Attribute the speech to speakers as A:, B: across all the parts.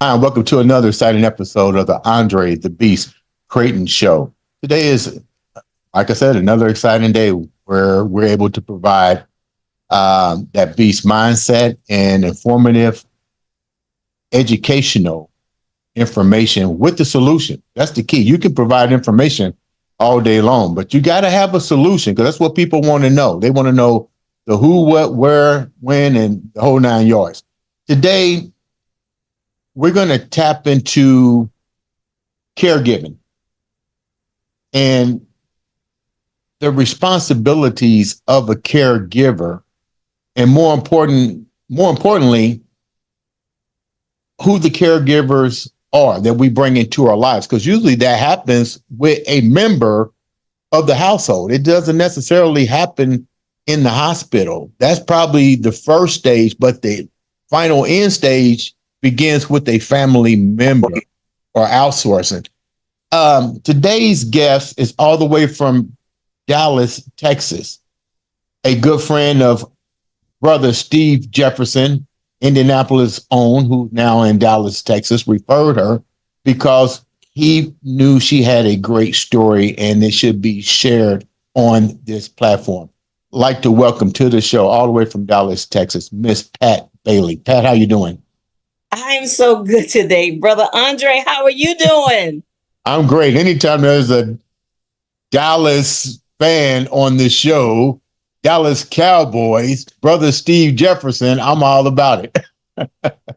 A: Hi, and welcome to another exciting episode of the Andre The Beast Crayton Show. Today is, like I said, another exciting day where we're able to provide that beast mindset and informative, educational information with the solution. That's the key. You can provide information all day long, but you got to have a solution because that's what people want to know. They want to know the who, what, where, when, and the whole nine yards. Today, we're going to tap into caregiving and the responsibilities of a caregiver, and more importantly, who the caregivers are that we bring into our lives. Because usually that happens with a member of the household. It doesn't necessarily happen in the hospital. That's probably the first stage, but the final end stage begins with a family member or outsourcing. Today's guest is all the way from Dallas, Texas, a good friend of brother Steve Jefferson, Indianapolis' own, who's now in Dallas, Texas, referred her because he knew she had a great story and it should be shared on this platform. I'd like to welcome to the show all the way from Dallas, Texas, Miss Pat Bailey. Pat, how you doing?
B: I'm so good today, brother Andre. How are you doing?
A: I'm great. Anytime there's a Dallas fan on the show, Dallas Cowboys, brother Steve Jefferson, I'm all about it.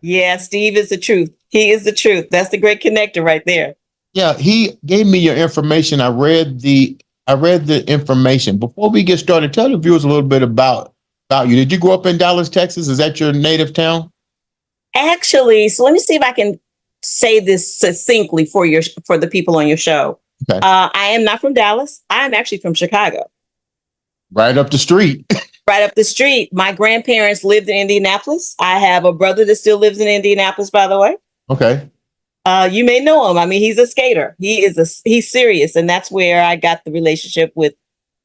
B: Yeah, Steve is the truth. He is the truth. That's the great connector right there.
A: Yeah, he gave me your information. I read the information. Before we get started, tell the viewers a little bit about you. Did you grow up in Dallas, Texas? Is that your native town?
B: Actually, so let me see if I can say this succinctly for the people on your show.
A: Okay.
B: I am not from Dallas. I am actually from Chicago.
A: Right up the street.
B: Right up the street. My grandparents lived in Indianapolis. I have a brother that still lives in Indianapolis, by the way.
A: Okay.
B: You may know him. I mean, he's a skater. He's serious, and that's where I got the relationship with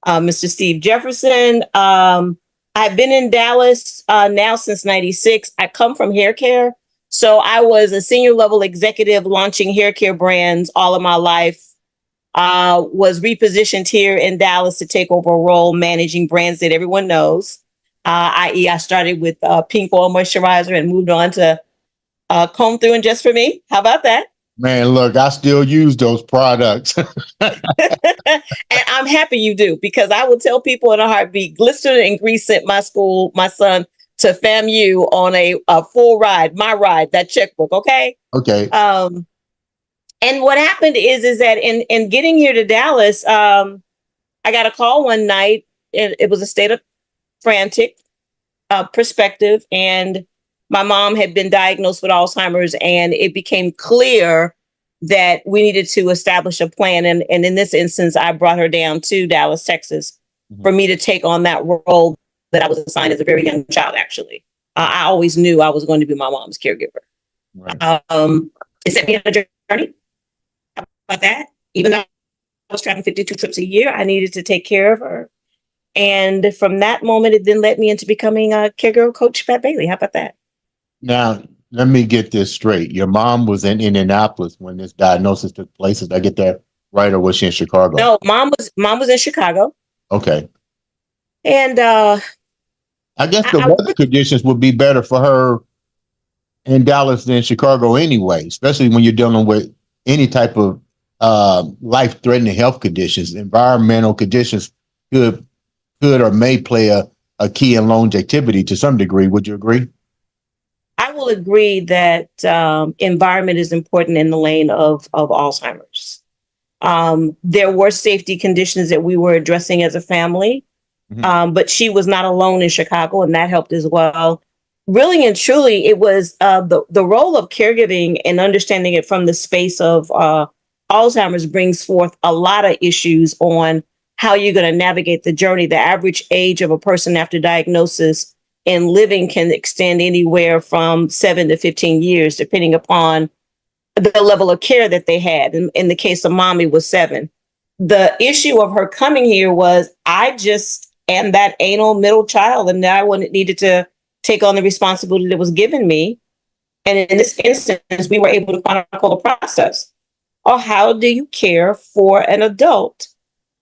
B: Mr. Steve Jefferson. I've been in Dallas now since '96. I come from hair care. So I was a senior level executive launching hair care brands all of my life. Was repositioned here in Dallas to take over a role managing brands that everyone knows. I.e., I started with Pink Oil Moisturizer and moved on to Comb Through and Just For Me. How about that?
A: Man, look, I still use those products.
B: And I'm happy you do, because I will tell people in a heartbeat, Glistener and Grease sent my son to FAMU on a full ride, my ride, that checkbook. Okay.
A: Okay.
B: And what happened is that in getting here to Dallas, I got a call one night. It was a state of frantic perspective. And my mom had been diagnosed with Alzheimer's, and it became clear that we needed to establish a plan. And in this instance, I brought her down to Dallas, Texas, for me to take on that role that I was assigned as a very young child, actually. I always knew I was going to be my mom's caregiver. Right. It set me on a journey about that. Even though I was traveling 52 trips a year, I needed to take care of her. And from that moment, it then led me into becoming a caregiver coach, Pat Bailey. How about that?
A: Now, let me get this straight. Your mom was in Indianapolis when this diagnosis took place. Did I get that right, or was she in Chicago?
B: No, mom was in Chicago.
A: Okay.
B: And
A: I guess the weather conditions would be better for her in Dallas than Chicago anyway, especially when you're dealing with any type of life-threatening health conditions. Environmental conditions could or may play a key in longevity to some degree. Would you agree?
B: I will agree that environment is important in the lane of Alzheimer's. There were safety conditions that we were addressing as a family, but she was not alone in Chicago, and that helped as well. Really and truly, it was the role of caregiving and understanding it from the space of Alzheimer's brings forth a lot of issues on how you're going to navigate the journey. The average age of a person after diagnosis and living can extend anywhere from 7 to 15 years, depending upon the level of care that they had. In the case of mommy, was 7. The issue of her coming here was, I just am that anal middle child, and I needed to take on the responsibility that was given me And in this instance, we were able to chronicle the process. Or how do you care for an adult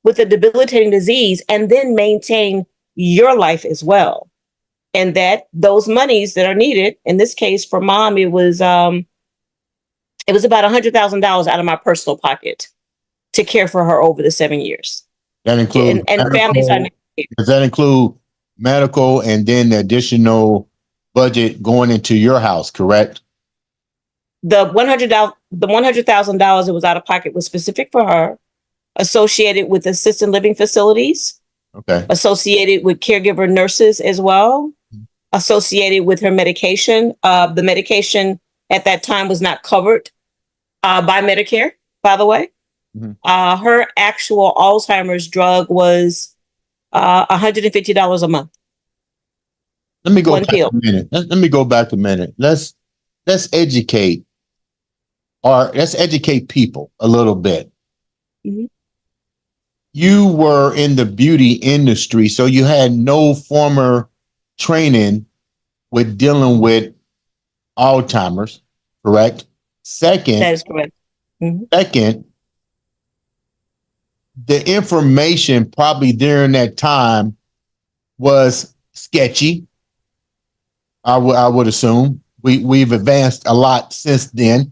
B: with a debilitating disease and then maintain your life as well? And that those monies that are needed, in this case for mom, it was about $100,000 out of my personal pocket to care for her over the 7 years.
A: That includes
B: And families are.
A: does that include medical and then the additional budget going into your house, correct?
B: The $100,000 that was out of pocket was specific for her, associated with assisted living facilities,
A: Okay.
B: associated with caregiver nurses as well, associated with her medication. The medication at that time was not covered by Medicare, by the way. Mm-hmm. Her actual Alzheimer's drug was $150 a month.
A: Let me go back a minute. Let me go back a minute. Let's educate people a little bit. Mm-hmm. You were in the beauty industry, so you had no former training with dealing with Alzheimer's, correct? Second,
B: that is correct. Mm-hmm.
A: Second, the information probably during that time was sketchy. I would assume we've advanced a lot since then.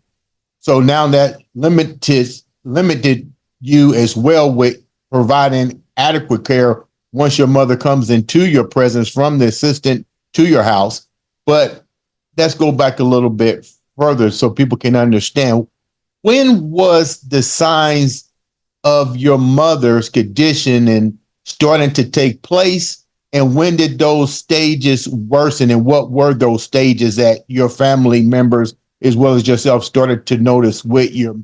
A: So now that limited you as well with providing adequate care once your mother comes into your presence from the assistant to your house. But let's go back a little bit further so people can understand. When was the signs of your mother's condition and starting to take place? And when did those stages worsen? And what were those stages that your family members, as well as yourself, started to notice with your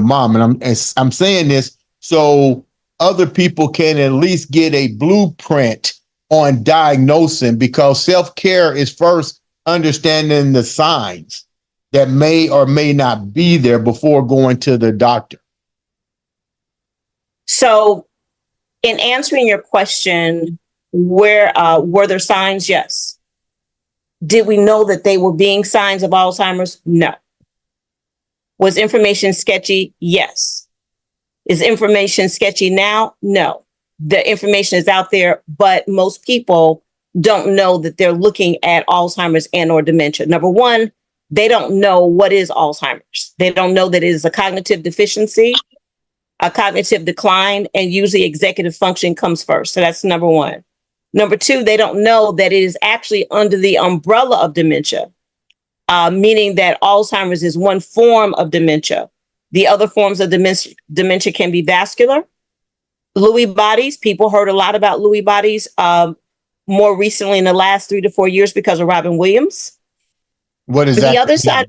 A: mom? And I'm saying this so other people can at least get a blueprint on diagnosing, because self-care is first understanding the signs that may or may not be there before going to the doctor.
B: So in answering your question, where were there signs? Yes. Did we know that they were being signs of Alzheimer's? No. Was information sketchy? Yes. Is information sketchy now? No. The information is out there, but most people don't know that they're looking at Alzheimer's and or dementia. Number one, they don't know what is Alzheimer's. They don't know that it is a cognitive deficiency, a cognitive decline, and usually executive function comes first. So that's number one. Number two, they don't know that it is actually under the umbrella of dementia, meaning that Alzheimer's is one form of dementia. The other forms of dementia can be vascular, Lewy bodies. People heard a lot about Lewy bodies more recently in the last 3 to 4 years because of Robin Williams.
A: What is that?
B: The other side.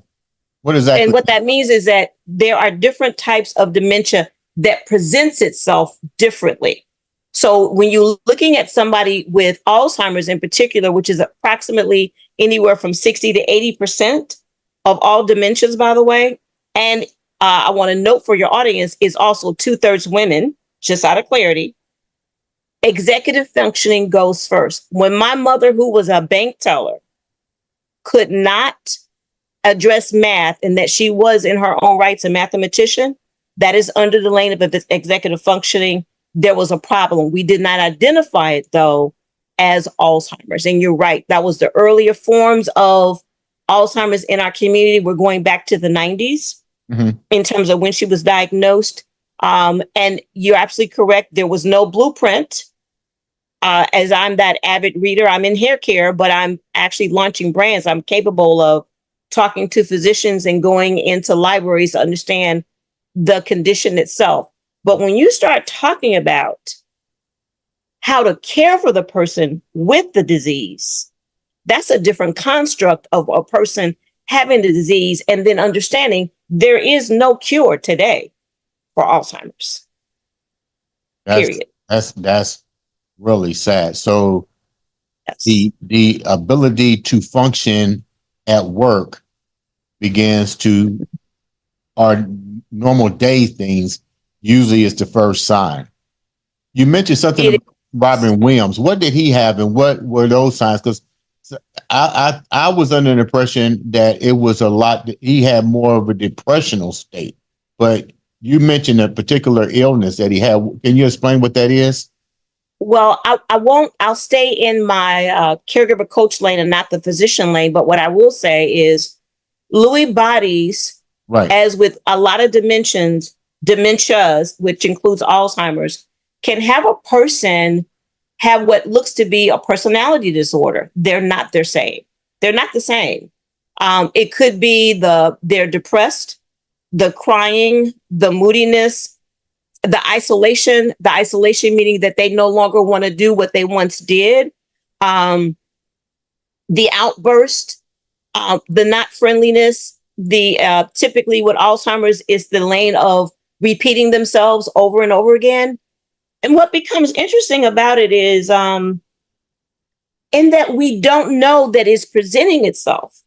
A: What is that?
B: And what that means is that there are different types of dementia that presents itself differently. So when you're looking at somebody with Alzheimer's in particular, which is approximately anywhere from 60 to 80% of all dementias, by the way, and I want to note for your audience is also 2/3 women, just out of clarity. Executive functioning goes first. When my mother, who was a bank teller, could not address math and that she was in her own rights a mathematician, that is under the lane of executive functioning. There was a problem. We did not identify it, though, as Alzheimer's. And you're right. That was the earlier forms of Alzheimer's in our community. We're going back to the 90s in terms of when she was diagnosed. And you're absolutely correct. There was no blueprint. As I'm that avid reader, I'm in hair care, but I'm actually launching brands. I'm capable of talking to physicians and going into libraries to understand the condition itself. But when you start talking about how to care for the person with the disease, that's a different construct of a person having the disease and then understanding there is no cure today for Alzheimer's. Period.
A: That's really sad. So
B: yes.
A: the ability to function at work begins to, our normal day things usually is the first sign. You mentioned something about Robin Williams. What did he have and what were those signs? Because I was under the impression that it was a lot. He had more of a depressional state, but you mentioned a particular illness that he had. Can you explain what that is?
B: Well, I won't, I'll stay in my caregiver coach lane and not the physician lane. But what I will say is Lewy bodies,
A: Right.
B: as with a lot of dementias, which includes Alzheimer's, can have a person have what looks to be a personality disorder. They're not the same. They're not the same. It could be they're depressed, the crying, the moodiness, the isolation meaning that they no longer want to do what they once did, the outburst, the not friendliness, the typically with Alzheimer's is the lane of repeating themselves over and over again. And what becomes interesting about it is in that we don't know that it's presenting itself.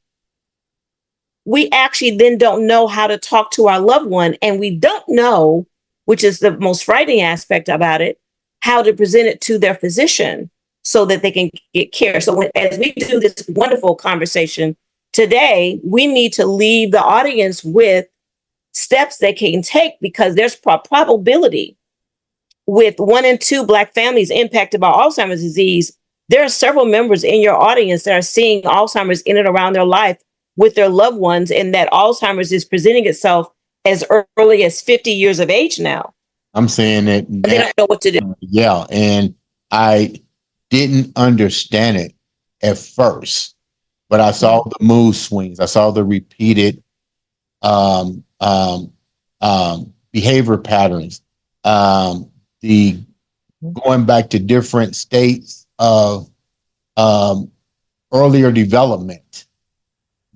B: We actually then don't know how to talk to our loved one, and we don't know, which is the most frightening aspect about it, how to present it to their physician so that they can get care. So as we do this wonderful conversation today, we need to leave the audience with steps they can take, because there's probability with 1 in 2 Black families impacted by Alzheimer's disease. There are several members in your audience that are seeing Alzheimer's in and around their life with their loved ones, and that Alzheimer's is presenting itself as early as 50 years of age now.
A: I'm saying it.
B: They don't know what to do.
A: Yeah. And I didn't understand it at first, but I saw the mood swings. I saw the repeated behavior patterns, the going back to different states of earlier development,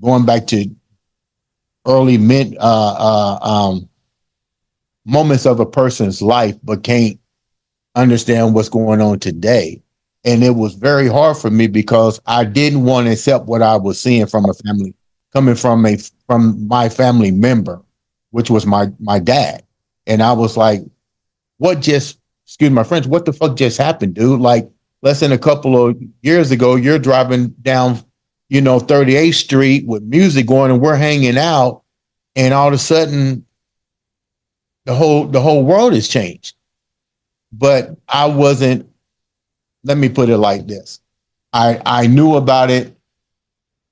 A: going back to early moments of a person's life, but can't understand what's going on today. And it was very hard for me because I didn't want to accept what I was seeing from a family, coming from my family member, which was my dad. And I was like, excuse my French, what the fuck just happened, dude? Like, less than a couple of years ago, you're driving down, 38th Street with music going and we're hanging out, and all of a sudden the whole world has changed. But I wasn't, let me put it like this. I knew about it,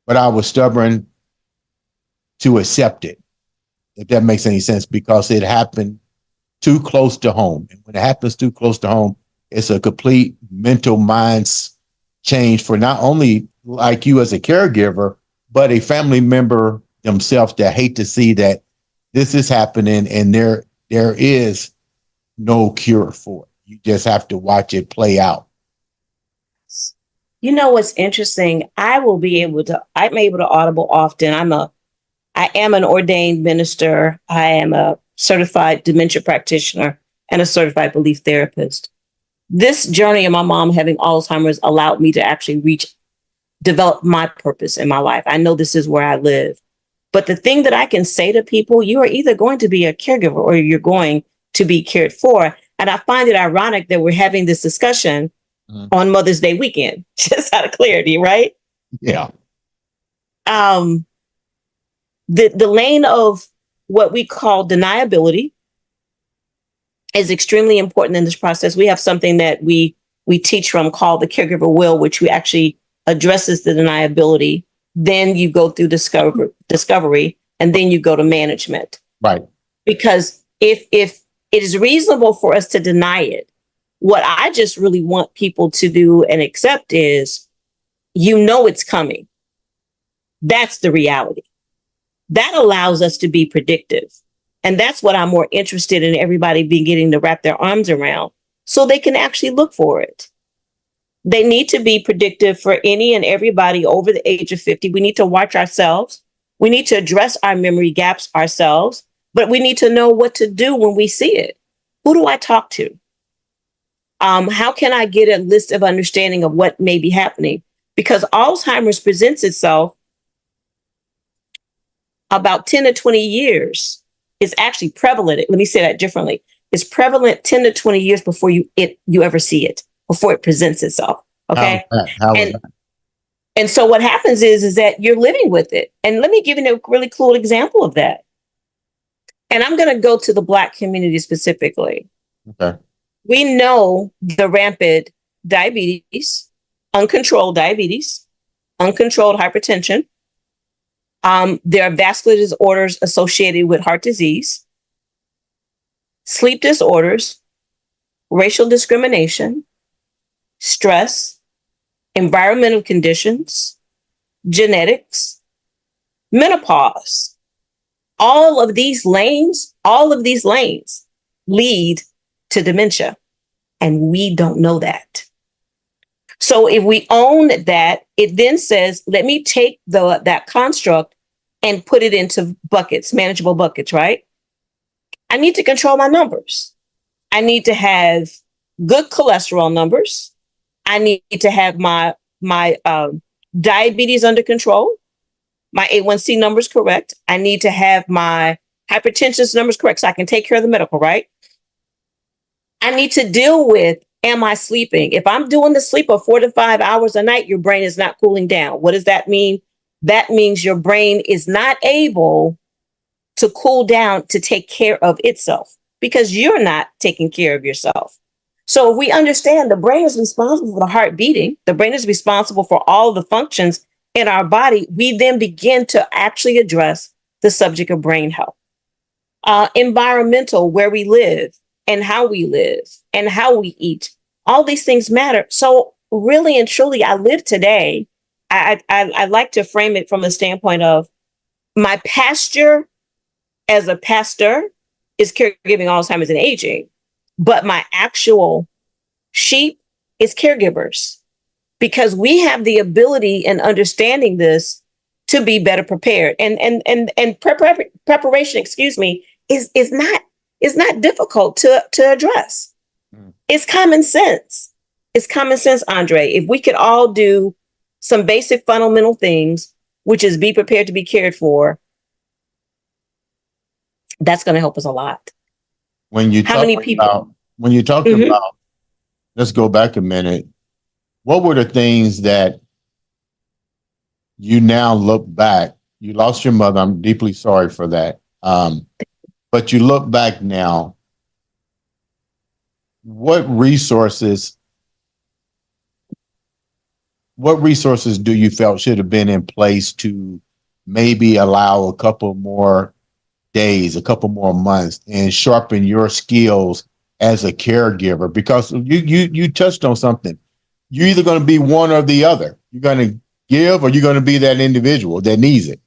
A: but I was stubborn to accept it, if that makes any sense, because it happened too close to home. And when it happens too close to home, it's a complete mental mind change for not only like you as a caregiver, but a family member themselves that hate to see that this is happening and there is no cure for it. You just have to watch it play out.
B: You know what's interesting? I'm able to audible often. I am an ordained minister. I am a certified dementia practitioner and a certified belief therapist. This journey of my mom having Alzheimer's allowed me to actually develop my purpose in my life. I know this is where I live. But the thing that I can say to people, you are either going to be a caregiver or you're going to be cared for. And I find it ironic that we're having this discussion on Mother's Day weekend, just out of clarity, right?
A: Yeah.
B: The lane of what we call deniability is extremely important in this process. We have something that we teach from called the caregiver wheel, which we actually addresses the deniability. Then you go through discovery, and then you go to management.
A: Right.
B: Because if it is reasonable for us to deny it, what I just really want people to do and accept is, it's coming. That's the reality. That allows us to be predictive. And that's what I'm more interested in everybody beginning to wrap their arms around, so they can actually look for it. They need to be predictive for any and everybody over the age of 50. We need to watch ourselves. We need to address our memory gaps ourselves, but we need to know what to do when we see it. Who do I talk to? How can I get a list of understanding of what may be happening? Because Alzheimer's presents itself about 10 to 20 years. It's actually prevalent. Let me say that differently. It's prevalent 10 to 20 years before you ever see it, before it presents itself. Okay.
A: How is that?
B: And so what happens is that you're living with it. And let me give you a really cool example of that. And I'm going to go to the Black community specifically.
A: Okay.
B: We know the rampant diabetes, uncontrolled hypertension. There are vascular disorders associated with heart disease, sleep disorders, racial discrimination, stress, environmental conditions, genetics, menopause. All of these lanes lead to dementia. And we don't know that. So if we own that, it then says, let me take that construct and put it into buckets, manageable buckets, right? I need to control my numbers. I need to have good cholesterol numbers. I need to have my diabetes under control, my A1C numbers correct. I need to have my hypertension numbers correct so I can take care of the medical, right? I need to deal with, am I sleeping? If I'm doing the sleep of 4 to 5 hours a night, your brain is not cooling down. What does that mean? That means your brain is not able to cool down to take care of itself because you're not taking care of yourself. So if we understand the brain is responsible for the heart beating, the brain is responsible for all the functions in our body, we then begin to actually address the subject of brain health. Environmental, where we live and how we live and how we eat, all these things matter. So really and truly, I live today. I like to frame it from the standpoint of my pasture as a pastor is caregiving Alzheimer's and aging, but my actual sheep is caregivers because we have the ability and understanding this to be better prepared. And preparation, is not difficult to address. It's common sense. It's common sense, Andre. If we could all do some basic fundamental things, which is be prepared to be cared for, that's going to help us a lot.
A: When you
B: How many people?
A: when you talked about, let's go back a minute. What were the things that you now look back? You lost your mother. I'm deeply sorry for that. But you look back now. What resources do you felt should have been in place to maybe allow a couple more days, a couple more months, and sharpen your skills as a caregiver? Because you touched on something. You're either going to be one or the other. You're going to give, or you're going to be that individual that needs it.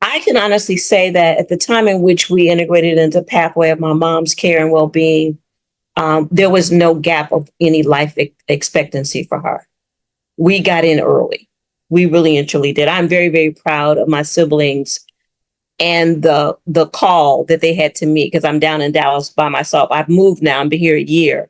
B: I can honestly say that at the time in which we integrated into pathway of my mom's care and well-being, there was no gap of any life expectancy for her. We got in early. We really and truly did. I'm very, very proud of my siblings and the call that they had to me because I'm down in Dallas by myself. I've moved now. I've been here a year.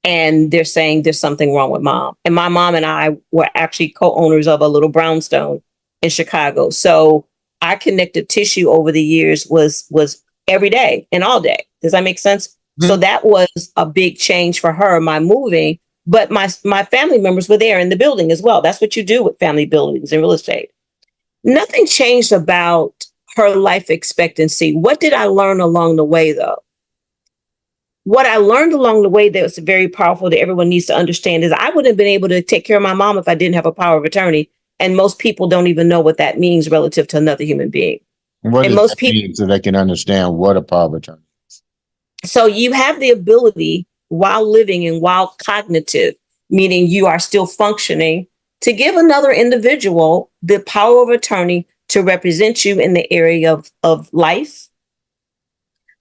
B: And they're saying there's something wrong with mom. And my mom and I were actually co-owners of a little brownstone in Chicago. So our connective tissue over the years was every day and all day. Does that make sense? Mm-hmm. So that was a big change for her, my moving. But my family members were there in the building as well. That's what you do with family buildings and real estate. Nothing changed about her life expectancy. What did I learn along the way, though? What I learned along the way that was very powerful that everyone needs to understand is I wouldn't have been able to take care of my mom if I didn't have a power of attorney. And most people don't even know what that means relative to another human being.
A: What does that mean so they can understand what a power of attorney is?
B: So you have the ability while living and while cognitive, meaning you are still functioning, to give another individual the power of attorney to represent you in the area of life,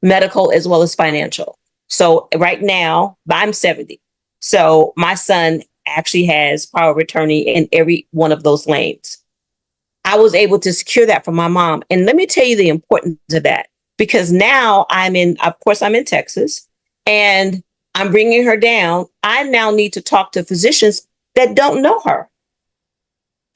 B: medical, as well as financial. So right now, I'm 70. So my son actually has power of attorney in every one of those lanes. I was able to secure that for my mom. And let me tell you the importance of that, because now I'm in Texas, and I'm bringing her down. I now need to talk to physicians that don't know her.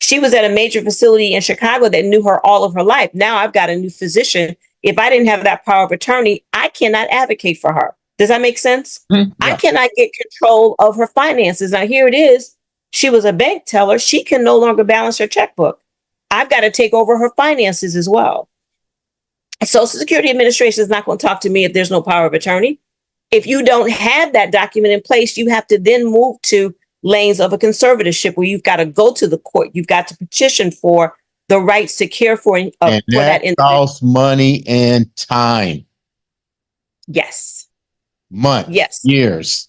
B: She was at a major facility in Chicago that knew her all of her life. Now I've got a new physician. If I didn't have that power of attorney, I cannot advocate for her. Does that make sense? Mm-hmm. Yeah. I cannot get control of her finances. Now here it is. She was a bank teller. She can no longer balance her checkbook. I've got to take over her finances as well. Social Security Administration is not going to talk to me if there's no power of attorney. If you don't have that document in place, you have to then move to lanes of a conservatorship where you've got to go to the court. You've got to petition for the rights to care for
A: And
B: that
A: that
B: individual.
A: costs money and time.
B: Yes.
A: Months.
B: Yes.
A: Years.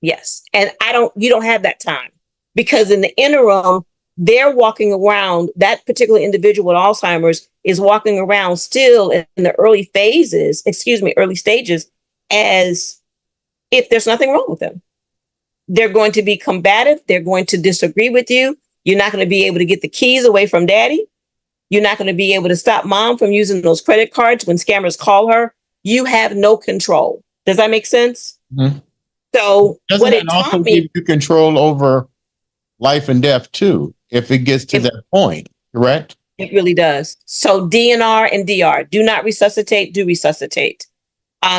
B: Yes. And you don't have that time, because in the interim, they're walking around, that particular individual with Alzheimer's is walking around still in the early stages, as if there's nothing wrong with them. They're going to be combative. They're going to disagree with you. You're not going to be able to get the keys away from daddy. You're not going to be able to stop mom from using those credit cards when scammers call her. You have no control. Does that make sense?
A: Mm-hmm.
B: So
A: doesn't it also give you control over life and death too, if it gets to that point, correct?
B: It really does. So DNR and DR, do not resuscitate, do resuscitate.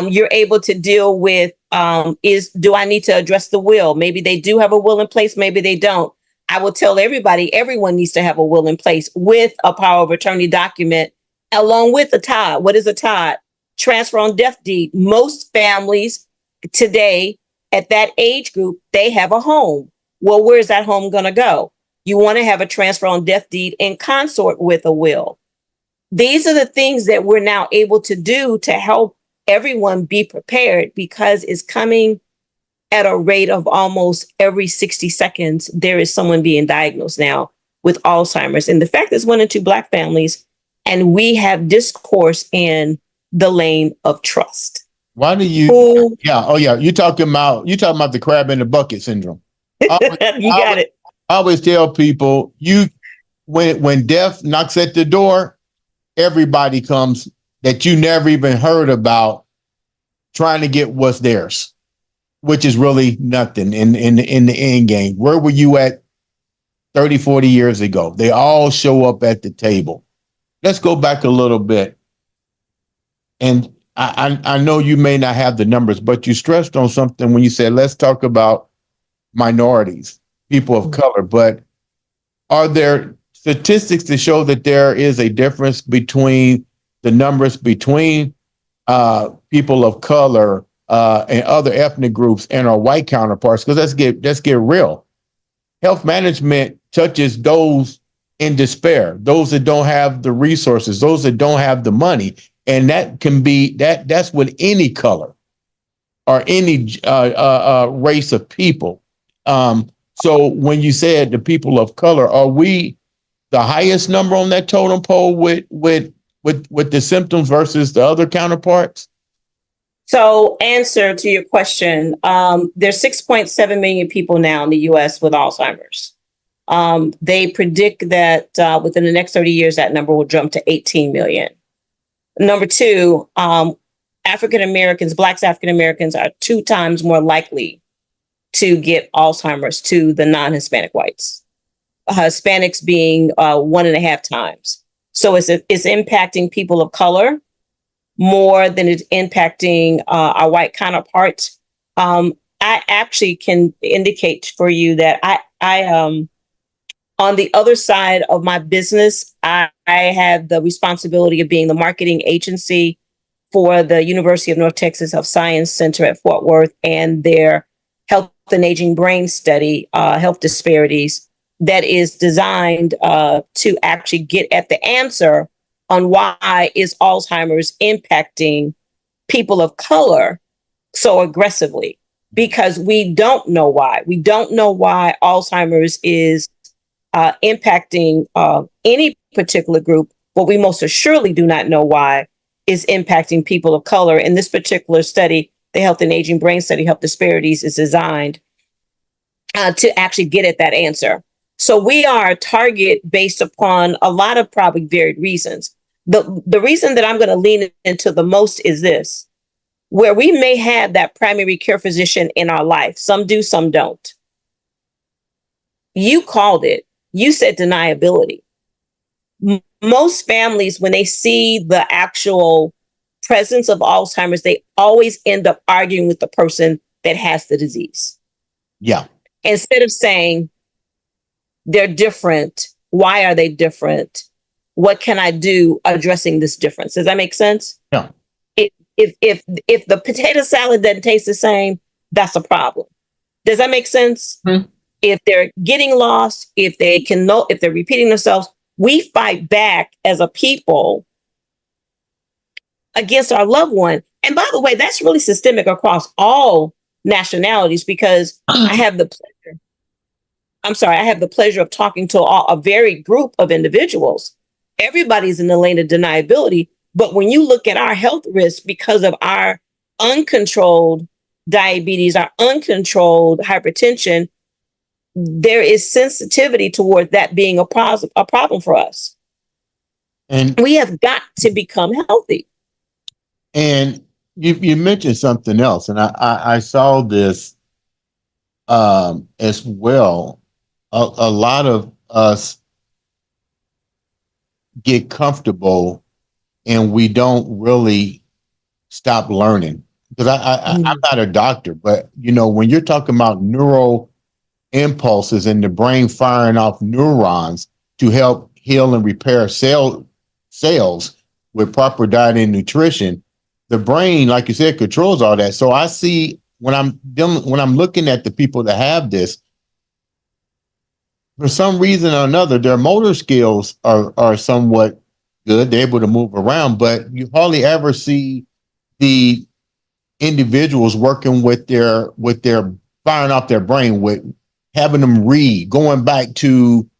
B: You're able to deal with, do I need to address the will? Maybe they do have a will in place, maybe they don't. I will tell everybody, everyone needs to have a will in place with a power of attorney document, along with a TOD. What is a TOD? Transfer on death deed. Most families today at that age group, they have a home. Well, where's that home going to go? You want to have a transfer on death deed in consort with a will. These are the things that we're now able to do to help everyone be prepared, because it's coming at a rate of almost every 60 seconds. There is someone being diagnosed now with Alzheimer's. And the fact is 1 in 2 Black families, and we have discourse in the lane of trust.
A: Why do you? You're talking about the crab in the bucket syndrome.
B: You got it.
A: I always tell people, when death knocks at the door, everybody comes that you never even heard about, trying to get what's theirs, which is really nothing in the end game. Where were you at 30, 40 years ago? They all show up at the table. Let's go back a little bit. And I know you may not have the numbers, but you stressed on something when you said, let's talk about minorities, people of color. But are there statistics to show that there is a difference between the numbers between people of color and other ethnic groups and our white counterparts? Because let's get real. Health management touches those in despair, those that don't have the resources, those that don't have the money. And that can be that's with any color or any race of people. So when you said the people of color, are we the highest number on that totem pole with the symptoms versus the other counterparts?
B: So, answer to your question, there's 6.7 million people now in the U.S. with Alzheimer's. They predict that within the next 30 years, that number will jump to 18 million. Number two, African Americans, Blacks, African Americans are 2 times more likely to get Alzheimer's to the non-Hispanic whites. Hispanics being 1.5 times. So it's impacting people of color more than it's impacting our white counterparts. I actually can indicate for you that I on the other side of my business, I have the responsibility of being the marketing agency for the University of North Texas Health Science Center at Fort Worth and their health and aging brain study, health disparities, that is designed to actually get at the answer on why is Alzheimer's impacting people of color so aggressively, because we don't know why. We don't know why Alzheimer's is impacting any particular group. What we most assuredly do not know why is impacting people of color. In this particular study, the Health and Aging Brain Study, Health Disparities, is designed to actually get at that answer. So we are a target based upon a lot of probably varied reasons. The reason that I'm going to lean into the most is this: where we may have that primary care physician in our life, some do, some don't. You called it. You said deniability. Most families, when they see the actual presence of Alzheimer's, they always end up arguing with the person that has the disease.
A: Yeah.
B: Instead of saying, they're different. Why are they different? What can I do addressing this difference? Does that make sense?
A: Yeah.
B: If the potato salad doesn't taste the same, that's a problem. Does that make sense?
A: Mm-hmm.
B: If they're getting lost, if they're repeating themselves, we fight back as a people against our loved one. And by the way, that's really systemic across all nationalities, because I have the pleasure of talking to a varied group of individuals. Everybody's in the lane of deniability. But when you look at our health risks because of our uncontrolled diabetes, our uncontrolled hypertension, there is sensitivity toward that being a problem for us. And we have got to become healthy.
A: And you mentioned something else, and I saw this as well. A lot of us get comfortable and we don't really stop learning. Because I'm not a doctor, but when you're talking about neural impulses in the brain firing off neurons to help heal and repair cells with proper diet and nutrition, the brain, like you said, controls all that. So I see when I'm looking at the people that have this, for some reason or another, their motor skills are somewhat good. They're able to move around, but you hardly ever see the individuals working with their firing off their brain, with having them read, going back to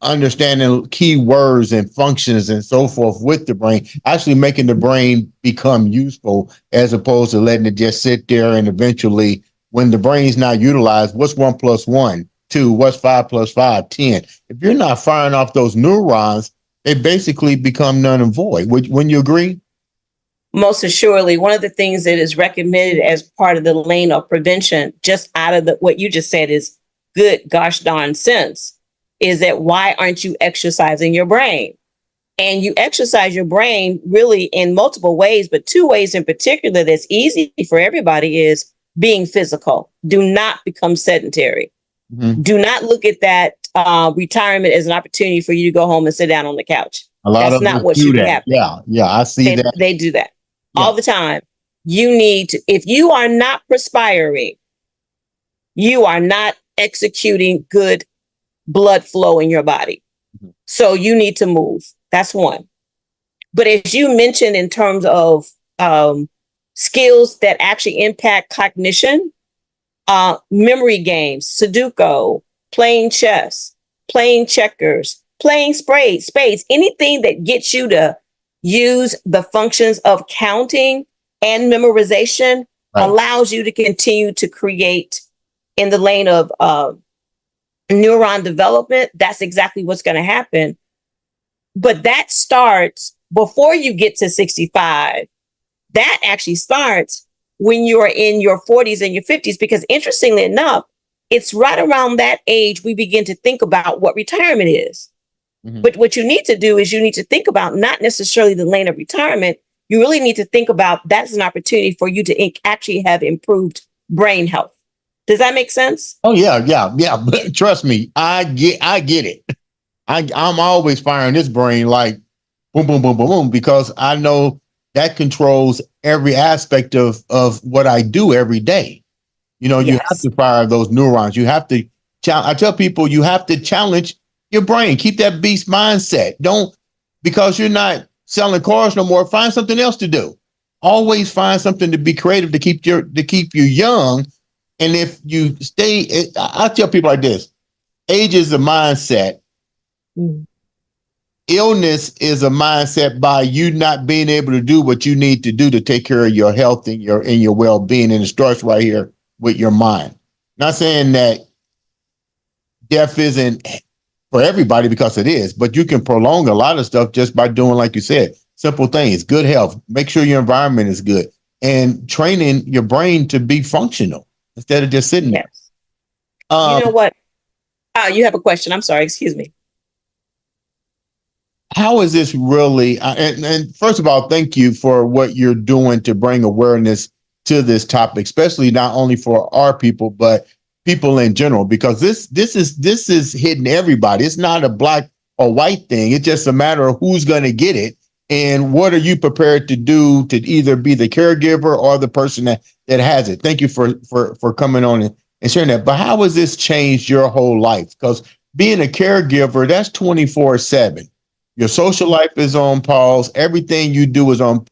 A: understanding key words and functions and so forth with the brain, actually making the brain become useful, as opposed to letting it just sit there. And eventually, when the brain's not utilized, what's 1 + 1? 2, what's 5 + 5? 10. If you're not firing off those neurons, they basically become null and void. Wouldn't you agree?
B: Most assuredly. One of the things that is recommended as part of the lane of prevention, just out of what you just said, is good gosh darn sense, is that why aren't you exercising your brain? And you exercise your brain really in multiple ways, but 2 ways in particular that's easy for everybody is being physical. Do not become sedentary. Mm-hmm. Do not look at that retirement as an opportunity for you to go home and sit down on the couch. That's not what should be happening.
A: Yeah, I see that.
B: They do that all the time. You need to, if you are not perspiring, you are not executing good blood flow in your body. Mm-hmm. So you need to move. That's one. But as you mentioned, in terms of skills that actually impact cognition, memory games, Sudoku, playing chess, playing checkers, playing spades, anything that gets you to use the functions of counting and memorization, right, allows you to continue to create in the lane of neuron development. That's exactly what's going to happen. But that starts before you get to 65. That actually starts when you are in your 40s and your 50s, because interestingly enough, it's right around that age we begin to think about what retirement is. Mm-hmm. But what you need to do is you need to think about not necessarily the lane of retirement. You really need to think about that's an opportunity for you to actually have improved brain health. Does that make sense?
A: Oh, yeah. But trust me, I get it. I'm always firing this brain like boom, boom, boom, boom, boom, because I know that controls every aspect of what I do every day. You have to fire those neurons. You have to, I tell people, you have to challenge your brain. Keep that beast mindset. Don't, because you're not selling cars no more, find something else to do. Always find something to be creative to keep you young. And if you stay, I tell people like this: age is a mindset. Mm. Illness is a mindset by you not being able to do what you need to do to take care of your health and your well-being. And it starts right here with your mind. Not saying that death isn't for everybody, because it is, but you can prolong a lot of stuff just by doing, like you said, simple things, good health, make sure your environment is good, and training your brain to be functional instead of just sitting there.
B: You know what? You have a question. I'm sorry. Excuse me.
A: How is this really, and first of all, thank you for what you're doing to bring awareness to this topic, especially not only for our people, but people in general, because this is hitting everybody. It's not a black or white thing. It's just a matter of who's going to get it and what are you prepared to do to either be the caregiver or the person that has it. Thank you for coming on and sharing that. But how has this changed your whole life? Because being a caregiver, that's 24/7. Your social life is on pause. Everything you do is on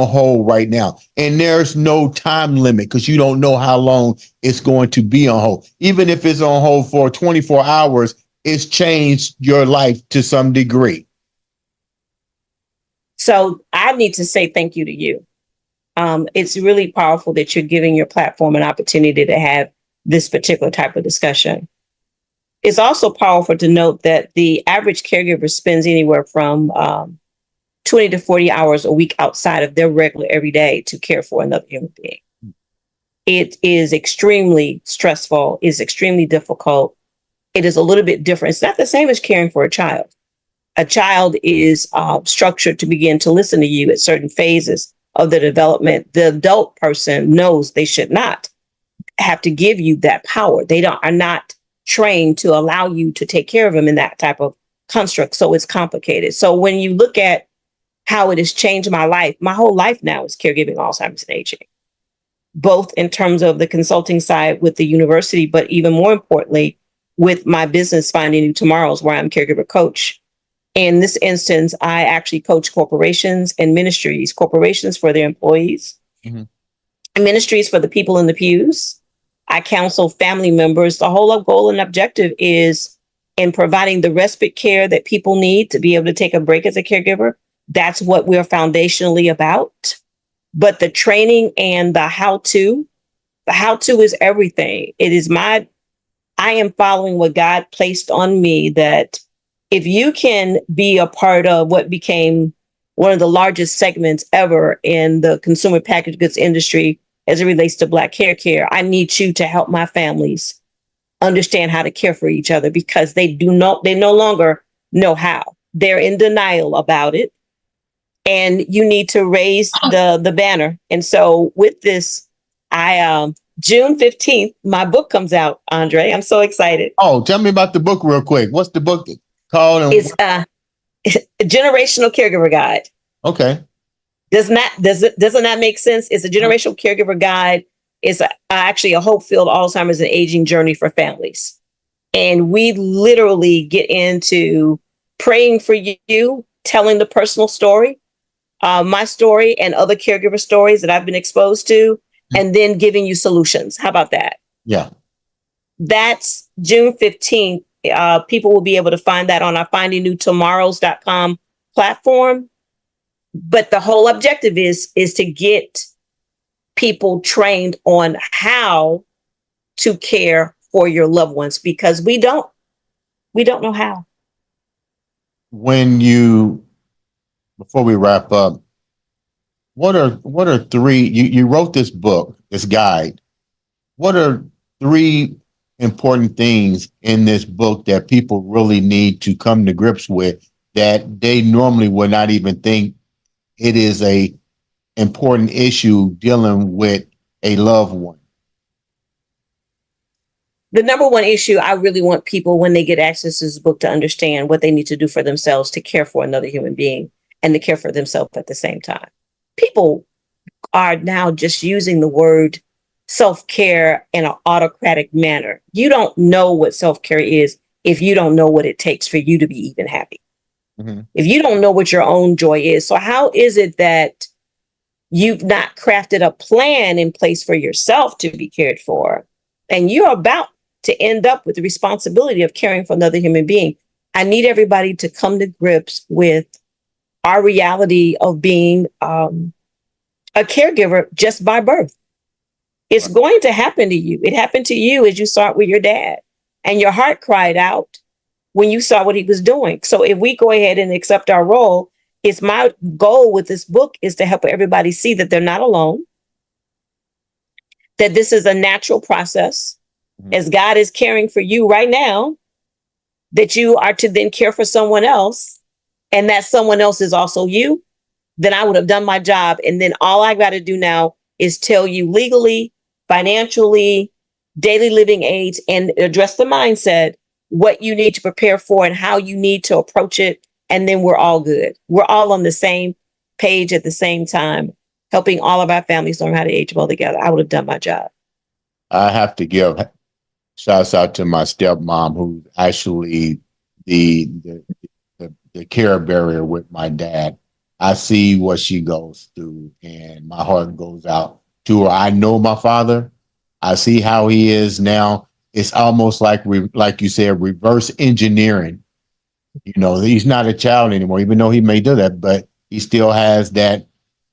A: hold right now. And there's no time limit because you don't know how long it's going to be on hold. Even if it's on hold for 24 hours, it's changed your life to some degree.
B: So I need to say thank you to you. It's really powerful that you're giving your platform an opportunity to have this particular type of discussion. It's also powerful to note that the average caregiver spends anywhere from 20 to 40 hours a week outside of their regular everyday to care for another human being. It is extremely stressful, is extremely difficult. It is a little bit different. It's not the same as caring for a child. A child is structured to begin to listen to you at certain phases of the development. The adult person knows they should not have to give you that power. They are not trained to allow you to take care of them in that type of construct. So it's complicated. So when you look at how it has changed my life, my whole life now is caregiving, Alzheimer's, and aging, both in terms of the consulting side with the university, but even more importantly, with my business, Finding New Tomorrows, where I'm caregiver coach. In this instance, I actually coach corporations and ministries, corporations for their employees, and ministries for the people in the pews. I counsel family members. The whole goal and objective is in providing the respite care that people need to be able to take a break as a caregiver. That's what we're foundationally about. But the training and the how-to is everything. I am following what God placed on me, that if you can be a part of what became one of the largest segments ever in the consumer packaged goods industry as it relates to Black hair care, I need you to help my families understand how to care for each other, because they no longer know how. They're in denial about it. And you need to raise the banner. And so with this, June 15th, my book comes out, Andre. I'm so excited.
A: Oh, tell me about the book real quick. What's the book called?
B: It's a generational caregiver guide.
A: Okay.
B: Doesn't that make sense? It's a generational caregiver guide. It's actually a hope-filled Alzheimer's and aging journey for families. And we literally get into praying for you, telling the personal story, my story and other caregiver stories that I've been exposed to, and then giving you solutions. How about that?
A: Yeah. That's
B: June 15th. People will be able to find that on our findingnewtomorrows.com platform. But the whole objective is to get people trained on how to care for your loved ones, because we don't know how.
A: Before we wrap up, what are three, you wrote this book, this guide. What are three important things in this book that people really need to come to grips with that they normally would not even think it is a important issue dealing with a loved one?
B: The number one issue, I really want people, when they get access to this book, to understand what they need to do for themselves to care for another human being and to care for themselves at the same time. People are now just using the word self-care in an autocratic manner. You don't know what self-care is if you don't know what it takes for you to be even happy. If you don't know what your own joy is. So how is it that you've not crafted a plan in place for yourself to be cared for, and you're about to end up with the responsibility of caring for another human being? I need everybody to come to grips with our reality of being a caregiver just by birth. It's going to happen to you. It happened to you as you saw it with your dad, and your heart cried out when you saw what he was doing. So if we go ahead and accept our role, it's my goal with this book is to help everybody see that they're not alone, that this is a natural process. As God is caring for you right now, that you are to then care for someone else, and that someone else is also you. Then I would have done my job. And then all I got to do now is tell you legally, financially, daily living aids, and address the mindset, what you need to prepare for and how you need to approach it. And then we're all good. We're all on the same page at the same time, helping all of our families learn how to age well together. I would have done my job.
A: I have to give shouts out to my stepmom, who's actually the the care barrier with my dad. I see what she goes through, and my heart goes out to her. I know my father. I see how he is now. It's almost like you said, reverse engineering. You know, he's not a child anymore, even though he may do that, but he still has that,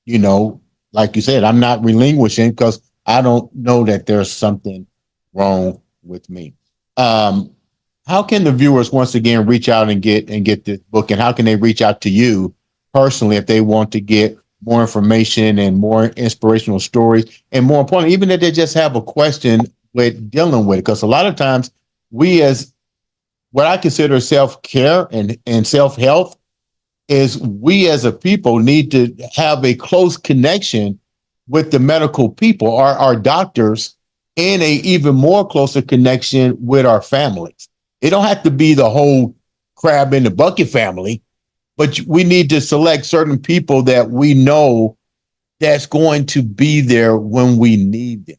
A: you know, like you said, I'm not relinquishing because I don't know that there's something wrong with me. Um, how can the viewers once again reach out and get this book, and how can they reach out to you personally if they want to get more information and more inspirational stories, and more importantly, even if they just have a question with dealing with it? Because a lot of times we, as what I consider self-care and self-health, is we as a people need to have a close connection with the medical people, our doctors, and a even more closer connection with our families. It don't have to be the whole crab in the bucket family, but we need to select certain people that we know that's going to be there when we need them.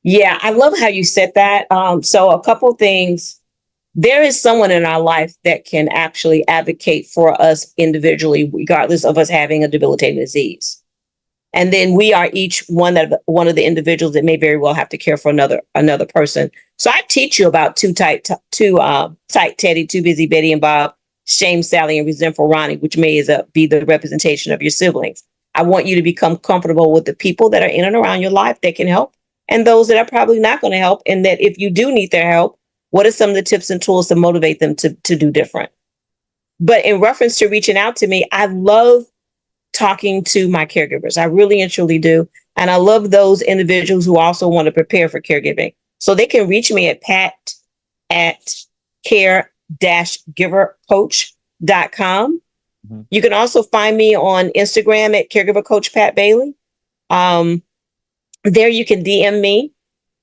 B: Yeah, I love how you said that. So a couple things. There is someone in our life that can actually advocate for us individually, regardless of us having a debilitating disease. And then we are each one of the individuals that may very well have to care for another person. So I teach you about Too Tight Teddy, Too Busy Betty and Bob, Shame Sally, and Resentful Ronnie, which may be the representation of your siblings. I want you to become comfortable with the people that are in and around your life that can help, and those that are probably not going to help. And that if you do need their help, what are some of the tips and tools to motivate them to do different? But in reference to reaching out to me, I love talking to my caregivers. I really and truly do. And I love those individuals who also want to prepare for caregiving. So they can reach me at pat@care-givercoach.com. Mm-hmm. You can also find me on Instagram at Caregiver Coach Pat Bailey. There you can DM me.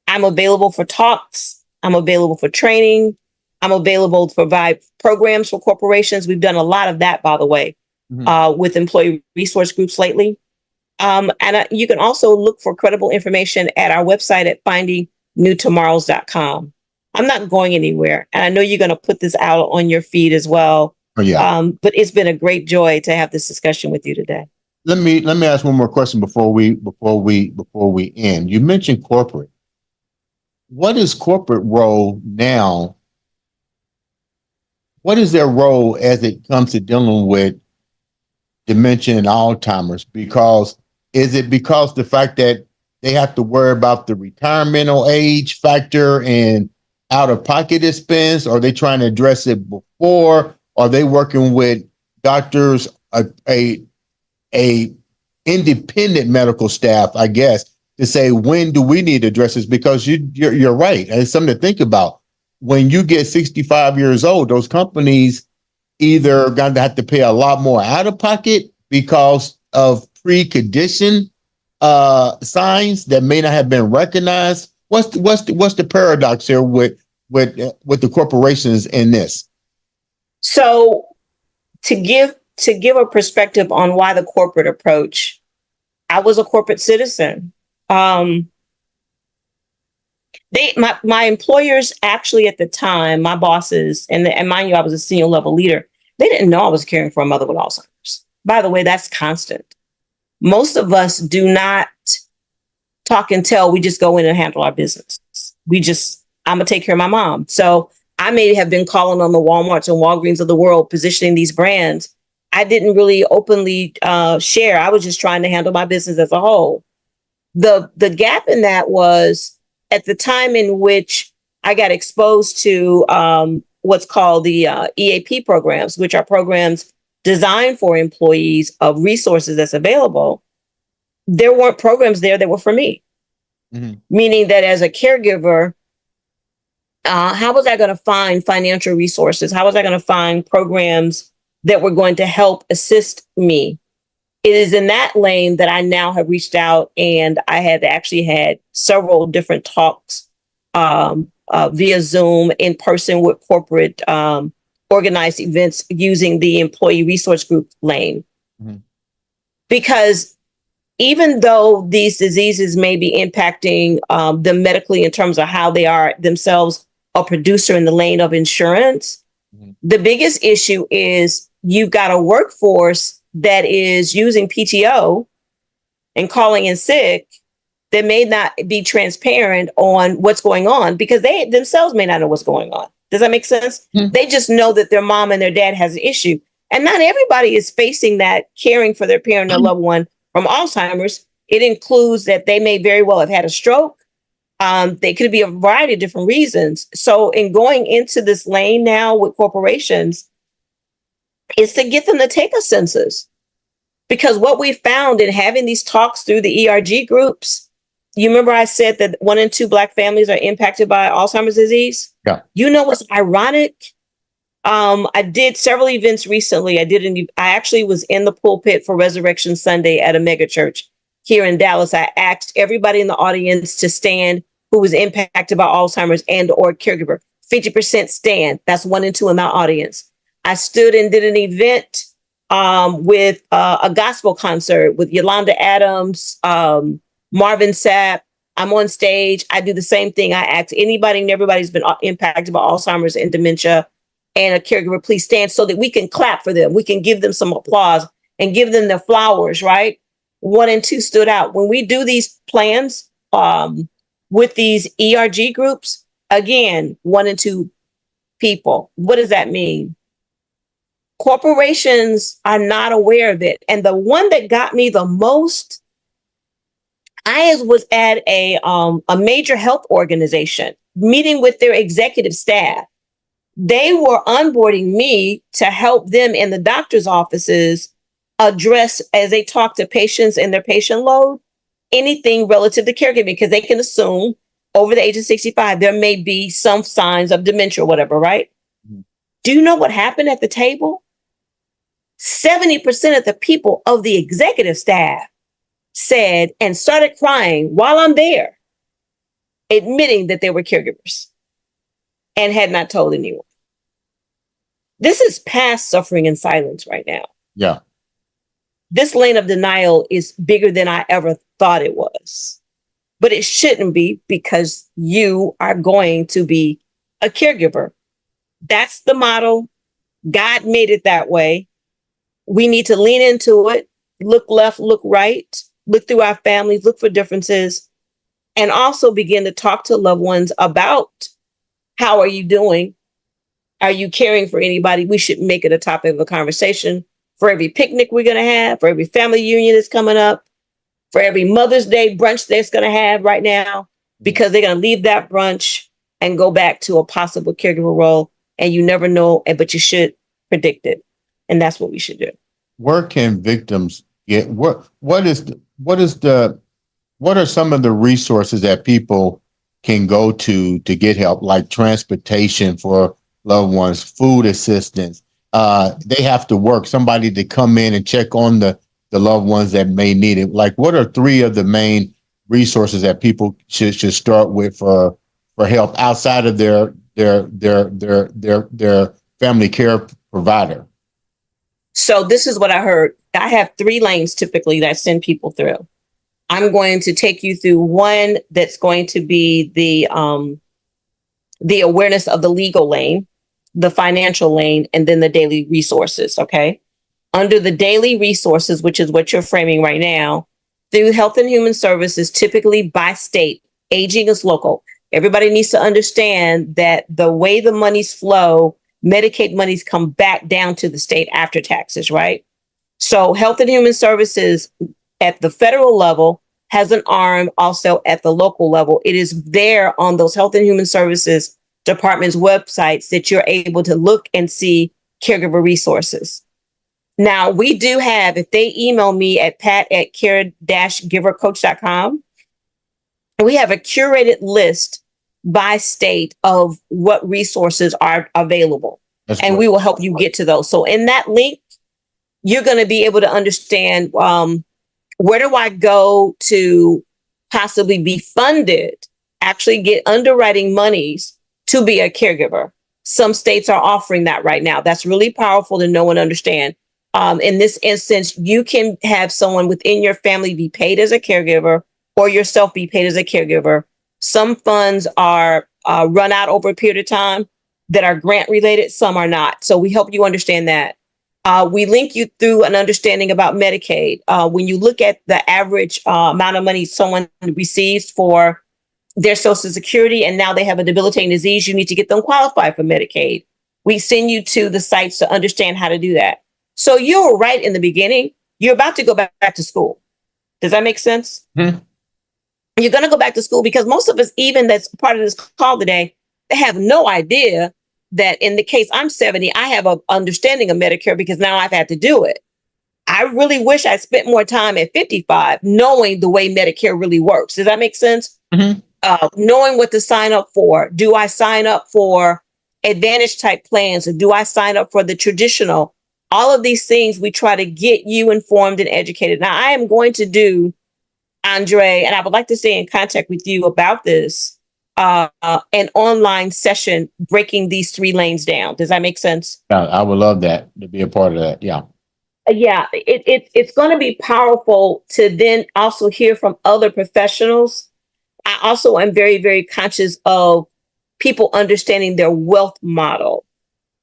B: I'm available for talks. I'm available for training. I'm available to provide programs for corporations. We've done a lot of that, by the way, with employee resource groups lately. And you can also look for credible information at our website at findingnewtomorrows.com. I'm not going anywhere. And I know you're going to put this out on your feed as well.
A: Oh, yeah.
B: But it's been a great joy to have this discussion with you today.
A: Let me ask one more question before we end. You mentioned corporate. What is corporate role now? What is their role as it comes to dealing with dementia and Alzheimer's? Is it because the fact that they have to worry about the retirement age factor and out-of-pocket expense? Are they trying to address it before? Are they working with doctors, a independent medical staff, I guess, to say, when do we need to address this? Because you're right. And it's something to think about. When you get 65 years old, those companies either going to have to pay a lot more out of pocket because of pre-condition signs that may not have been recognized. What's the paradox here with the corporations in this?
B: So to give a perspective on why the corporate approach, I was a corporate citizen. My employers actually at the time, my bosses, and mind you, I was a senior level leader. They didn't know I was caring for a mother with Alzheimer's. By the way, that's constant. Most of us do not talk and tell. We just go in and handle our business. I'm gonna take care of my mom. So I may have been calling on the Walmarts and Walgreens of the world, positioning these brands. I didn't really openly share. I was just trying to handle my business as a whole. The gap in that was at the time in which I got exposed to what's called the EAP programs, which are programs designed for employees of resources that's available. There weren't programs there that were for me. Mm-hmm. Meaning that as a caregiver, how was I going to find financial resources? How was I going to find programs that were going to help assist me It is in that lane that I now have reached out, and I have actually had several different talks via Zoom, in person, with corporate organized events using the employee resource group lane. Mm-hmm. Because even though these diseases may be impacting them medically in terms of how they are themselves a producer in the lane of insurance, mm-hmm. the biggest issue is you've got a workforce that is using PTO and calling in sick that may not be transparent on what's going on, because they themselves may not know what's going on. Does that make sense? Mm-hmm. They just know that their mom and their dad has an issue. And not everybody is facing that, caring for their parent or loved one from Alzheimer's. It includes that they may very well have had a stroke. They could be a variety of different reasons. So in going into this lane now with corporations, is to get them to take a census. Because what we found in having these talks through the ERG groups, you remember I said that 1 in 2 Black families are impacted by Alzheimer's disease? Yeah. You know what's ironic? I did several events recently. I actually was in the pulpit for Resurrection Sunday at a mega church here in Dallas. I asked everybody in the audience to stand who was impacted by Alzheimer's and or caregiver. 50% stand. That's 1 in 2 in my audience. I stood and did an event with a gospel concert with Yolanda Adams, Marvin Sapp. I'm on stage. I do the same thing. I ask anybody and everybody's been impacted by Alzheimer's and dementia and a caregiver, please stand, so that we can clap for them. We can give them some applause and give them their flowers, right? 1 and 2 stood out. When we do these plans with these ERG groups, again, 1 and 2 people. What does that mean? Corporations are not aware of it. And the one that got me the most, I was at a major health organization meeting with their executive staff. They were onboarding me to help them in the doctor's offices address, as they talk to patients and their patient load, anything relative to caregiving, because they can assume over the age of 65, there may be some signs of dementia or whatever, right? Mm-hmm. Do you know what happened at the table? 70% of the people of the executive staff said and started crying while I'm there, admitting that they were caregivers and had not told anyone. This is past suffering in silence right now. Yeah. This lane of denial is bigger than I ever thought it was. But it shouldn't be, because you are going to be a caregiver. That's the model. God made it that way. We need to lean into it, look left, look right, look through our families, look for differences, and also begin to talk to loved ones about how are you doing? Are you caring for anybody? We should make it a topic of a conversation for every picnic we're going to have, for every family union that's coming up, for every Mother's Day brunch that's going to have right now, because they're going to leave that brunch and go back to a possible caregiver role. And you never know, but you should predict it. And that's what we should do.
A: Where can victims get, what are some of the resources that people can go to get help, like transportation for loved ones, food assistance? They have to work, somebody to come in and check on the loved ones that may need it. Like, what are 3 of the main resources that people should start with for help outside of their family care provider?
B: So this is what I heard. I have 3 lanes typically that I send people through. I'm going to take you through one that's going to be the awareness of the legal lane, the financial lane, and then the daily resources. Okay. Under the daily resources, which is what you're framing right now, through Health and Human Services, typically by state, aging is local. Everybody needs to understand that the way the monies flow, Medicaid monies come back down to the state after taxes, right? So Health and Human Services at the federal level has an arm also at the local level. It is there on those Health and Human Services departments' websites that you're able to look and see caregiver resources. Now, we do have, if they email me at pat@care-givercoach.com, we have a curated list by state of what resources are available. And we will help you get to those. So in that link, you're going to be able to understand where do I go to possibly be funded, actually get underwriting monies to be a caregiver. Some states are offering that right now. That's really powerful to know and understand. In this instance, you can have someone within your family be paid as a caregiver or yourself be paid as a caregiver. Some funds are run out over a period of time that are grant related, some are not. So we help you understand that. We link you through an understanding about Medicaid. When you look at the average amount of money someone receives for their Social Security, and now they have a debilitating disease, you need to get them qualified for Medicaid. We send you to the sites to understand how to do that. So you're right in the beginning. You're about to go back to school. Does that make sense?
A: Mm-hmm.
B: You're going to go back to school because most of us, even that's part of this call today, they have no idea that in the case I'm 70, I have an understanding of Medicare because now I've had to do it. I really wish I spent more time at 55 knowing the way Medicare really works. Does that make sense?
A: Mm-hmm.
B: Knowing what to sign up for. Do I sign up for Advantage type plans or do I sign up for the traditional? All of these things we try to get you informed and educated. Now, I am going to do, Andre, and I would like to stay in contact with you about this, an online session breaking these 3 lanes down. Does that make sense?
A: I would love that, to be a part of that. Yeah.
B: Yeah, it's going to be powerful to then also hear from other professionals. I also am very, very conscious of people understanding their wealth model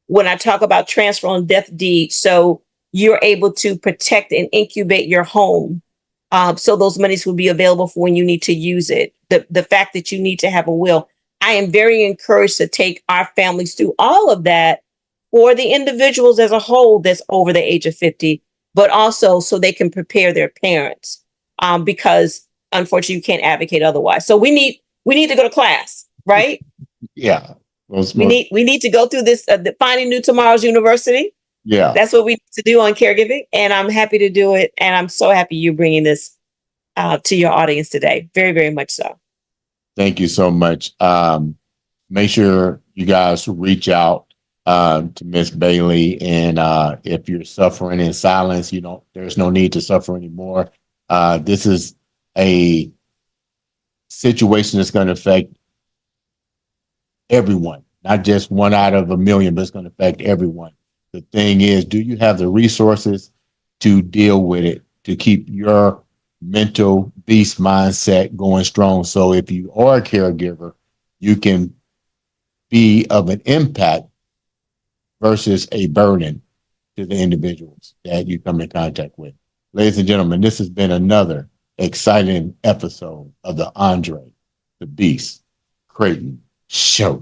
B: when I talk about transfer on death deed. So you're able to protect and incubate your home. So those monies will be available for when you need to use it. The fact that you need to have a will. I am very encouraged to take our families through all of that for the individuals as a whole that's over the age of 50, but also so they can prepare their parents. Because unfortunately you can't advocate otherwise. So we need to go to class, right?
A: Yeah.
B: We need to go through this Finding New Tomorrow's University.
A: Yeah.
B: That's what we need to do on caregiving, and I'm happy to do it. And I'm so happy you're bringing this to your audience today. Very, very much so.
A: Thank you so much. Make sure you guys reach out to Miss Bailey, and if you're suffering in silence, there's no need to suffer anymore. This is a situation that's going to affect everyone, not just 1 out of a million, but it's going to affect everyone. The thing is, do you have the resources to deal with it, to keep your mental beast mindset going strong? So if you are a caregiver, you can be of an impact versus a burden to the individuals that you come in contact with. Ladies and gentlemen, this has been another exciting episode of the Andre the Beast Crayton Show.